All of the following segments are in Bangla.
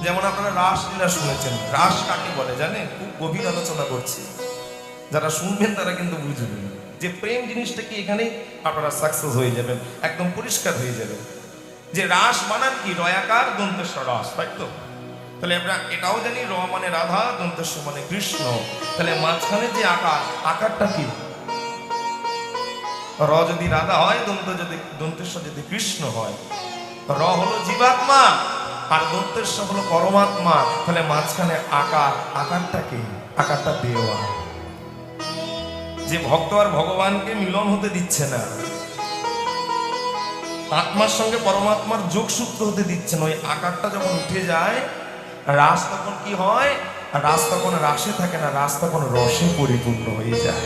যেমন আপনারা রাসলীলা শুনেছেন, রাস কাকে বলে জানেন? খুব গভীর আলোচনা করছি, যারা শুনবেন তারা কিন্তু বুঝবেন যে প্রেম জিনিসটা কি, এখানে আপনারা সাকসেস হয়ে যাবেন, একদম পরিষ্কার হয়ে যাবেন যে রাস বানান কি, রয়াকার দন্তেস্ব রস, তাই তো? তাহলে আমরা এটাও জানি র মানে রাধা, দন্তেস্ব মানে কৃষ্ণ। তাহলে মাঝখানে যে আকার, আকারটা কি? র যদি রাধা হয়, দন্তেস্ব যদি কৃষ্ণ হয়, র হলো জীবাত্মা আর দন্তেস্ব হলো পরমাত্মা। তাহলে মাঝখানে আকার, আকারটা কি? আকারটা দেওয়া। যে ভক্ত আর ভগবানকে মিলন হতে দিচ্ছে না, আত্মার সঙ্গে পরমাত্মার যোগসূত্র হতে দিচ্ছে না, ওই আকারটা যখন উঠে যায়, রাস তখন কি হয়? রাস তখন রাসে থাকে না, রাস তখন রসে পরিপূর্ণ হয়ে যায়।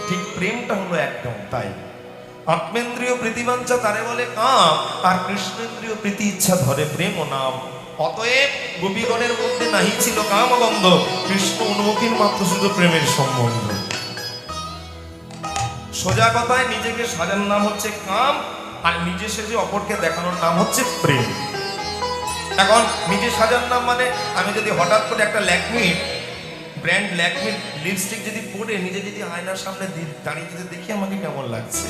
ঠিক প্রেমটা হলো একদম তাই। আত্মেন্দ্রিয় প্রীতিবাঞ্ছা তারে বলে কাম, আর কৃষ্ণেন্দ্রিয় প্রীতি ইচ্ছা ধরে প্রেম ও নাম। অতএব গোপীগণের মধ্যে নাহি ছিল কামগন্ধ, কৃষ্ণ অনুমুখীর মাত্র শুধু প্রেমের সম্বন্ধ। সোজা কথায় নিজেকে সাজানোর নাম হচ্ছে কাম, আর নিজে সেজে অপরকে দেখানোর নাম হচ্ছে প্রেম। এখন নিজে সাজানোর নাম মানে আমি যদি হঠাৎ করে একটা ল্যাকমির ব্র্যান্ড ল্যাকমির লিপস্টিক যদি পরে নিজে যদি আয়নার সামনে দাঁড়িয়ে যদি দেখি আমাকে কেমন লাগছে,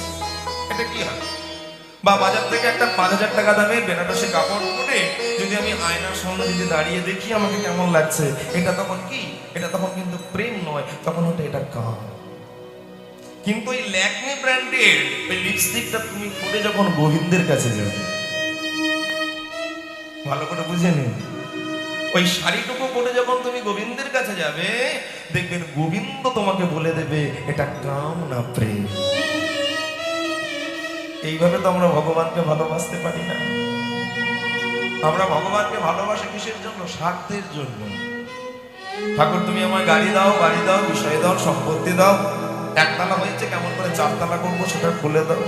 এটা কি হয়? বা বাজার থেকে একটা 5,000 টাকা দামের বেনারসি কাপড় পরে যদি আমি আয়নার সামনে যদি দাঁড়িয়ে দেখি আমাকে কেমন লাগছে, এটা তখন কি? এটা তখন কিন্তু প্রেম নয়, তখন ওটা এটা কাম। কিন্তু এই ল্যাকমি ব্র্যান্ডের ওই লিপস্টিকটা তুমি পরে যখন গোবিন্দের কাছে যাবে, ভালো করে বুঝে নিন, ওই শাড়িটুকু পরে যখন তুমি গোবিন্দের কাছে যাবে, দেখবেন গোবিন্দ তোমাকে বলে দেবে এটা কাম না প্রেম। এইভাবে তো আমরা ভগবানকে ভালোবাসতে পারি না। আমরা ভগবানকে ভালোবাসি কিসের জন্য? স্বার্থের জন্য। ঠাকুর তুমি আমার গাড়ি দাও, বাড়ি দাও, বিষয় দাও, সম্পত্তি দাও। একতলা হয়েছে, কেমন করে 4 তলা করবো সেটা খুলে দাও।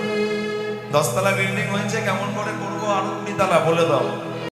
10 তলা বিল্ডিং হয়েছে, কেমন করে করবো আরো 20 তলা বলে দাও।